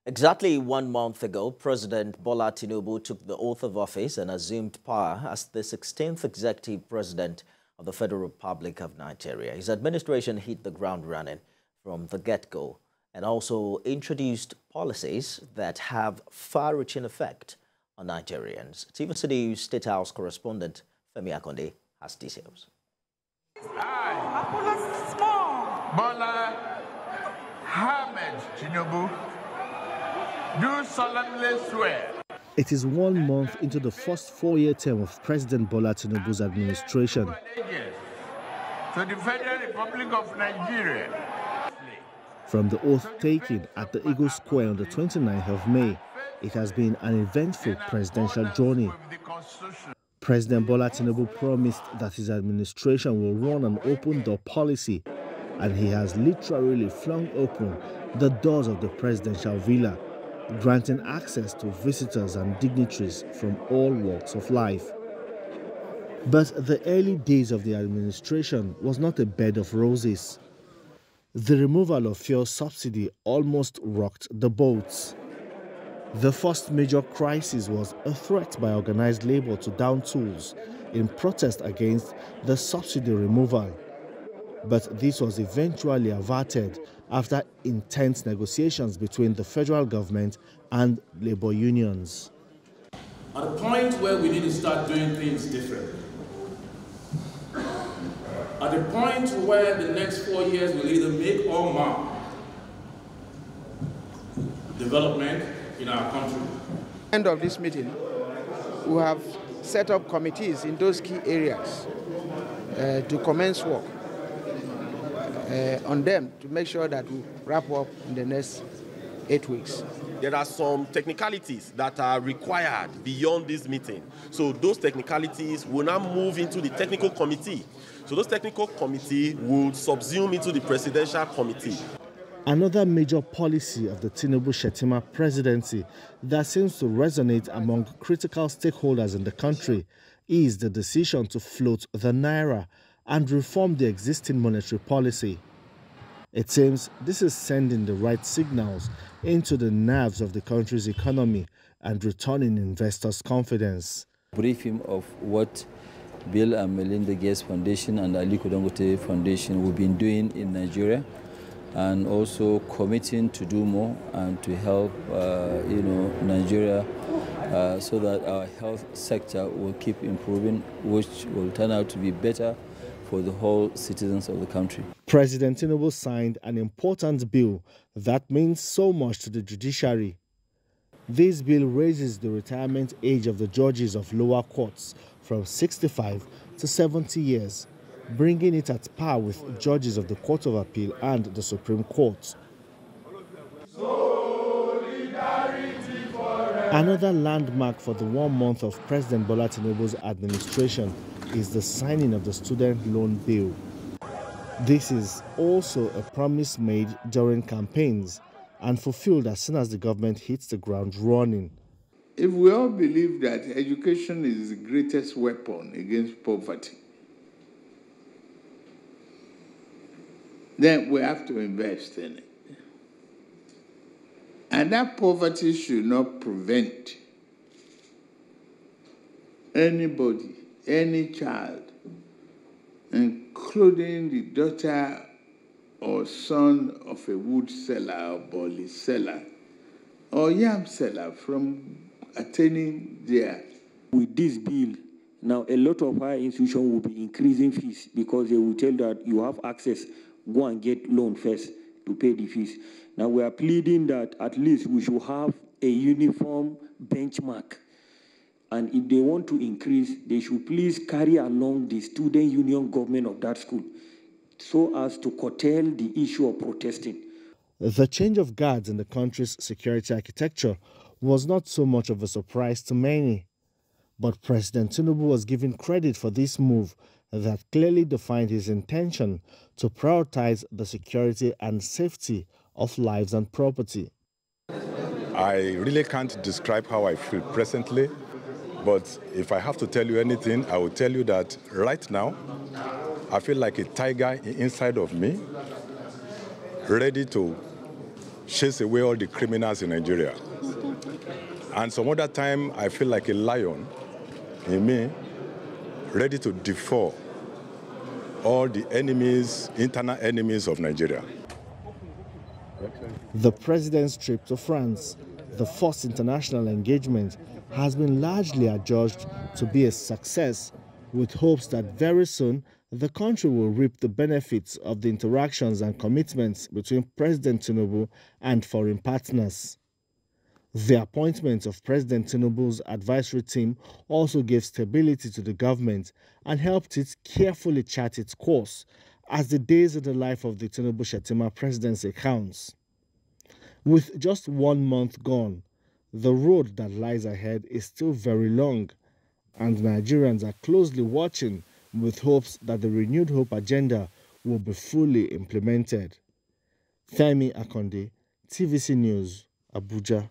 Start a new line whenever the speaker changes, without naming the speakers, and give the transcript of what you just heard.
Exactly 1 month ago, President Bola Tinubu took the oath of office and assumed power as the 16th executive president of the Federal Republic of Nigeria. His administration hit the ground running from the get-go and also introduced policies that have far-reaching effect on Nigerians. TV State House correspondent Femi Akonde has details.
Bola Tinubu, do solemnly swear.
It is 1 month into the first 4-year term of President Bola Tinubu's administration.
To the Federal Republic of Nigeria.
From the oath taken at the Eagle Square on the 29th of May, it has been an eventful presidential journey. President Bola Tinubu promised that his administration will run an open-door policy, and he has literally flung open the doors of the presidential villa, granting access to visitors and dignitaries from all walks of life. But the early days of the administration was not a bed of roses. The removal of fuel subsidy almost rocked the boats. The first major crisis was a threat by organized labor to down tools in protest against the subsidy removal. But this was eventually averted after intense negotiations between the federal government and labor unions.
At a point where we need to start doing things differently. At a point where the next 4 years will either make or mar development in our country.
End of this meeting, we have set up committees in those key areas to commence work on them to make sure that we wrap up in the next 8 weeks.
There are some technicalities that are required beyond this meeting. So those technicalities will now move into the technical committee. So those technical committee will subsume into the presidential committee.
Another major policy of the Tinubu-Shettima presidency that seems to resonate among critical stakeholders in the country is the decision to float the naira and reform the existing monetary policy. It seems this is sending the right signals into the nerves of the country's economy and returning investors' confidence.
Brief him of what Bill and Melinda Gates Foundation and Aliko Dangote Foundation have been doing in Nigeria, and also committing to do more and to help Nigeria so that our health sector will keep improving, which will turn out to be better for the whole citizens of the country.
President Tinubu signed an important bill that means so much to the judiciary. This bill raises the retirement age of the judges of lower courts from 65 to 70 years, bringing it at par with judges of the Court of Appeal and the Supreme Court. Another landmark for the 1 month of President Bola Tinubu's administration is the signing of the student loan bill. This is also a promise made during campaigns and fulfilled as soon as the government hits the ground running.
If we all believe that education is the greatest weapon against poverty, then we have to invest in it. And that poverty should not prevent anybody, any child, including the daughter or son of a wood seller or barley seller or yam seller, from attaining their.
With this bill, now a lot of higher institutions will be increasing fees because they will tell that you have access, go and get loan first to pay the fees. Now we are pleading that at least we should have a uniform benchmark. And if they want to increase, they should please carry along the student union government of that school so as to curtail the issue of protesting.
The change of guards in the country's security architecture was not so much of a surprise to many. But President Tinubu was given credit for this move that clearly defined his intention to prioritize the security and safety of lives and property.
I really can't describe how I feel presently, but if I have to tell you anything, I will tell you that right now, I feel like a tiger inside of me, ready to chase away all the criminals in Nigeria. And some other time, I feel like a lion in me, ready to devour all the enemies, internal enemies of Nigeria.
The president's trip to France, the first international engagement, has been largely adjudged to be a success, with hopes that very soon the country will reap the benefits of the interactions and commitments between President Tinubu and foreign partners. The appointment of President Tinubu's advisory team also gave stability to the government and helped it carefully chart its course as the days in the life of the Tinubu-Shettima presidency counts. With just 1 month gone, the road that lies ahead is still very long, and Nigerians are closely watching with hopes that the renewed hope agenda will be fully implemented. Femi Akonde, TVC News, Abuja.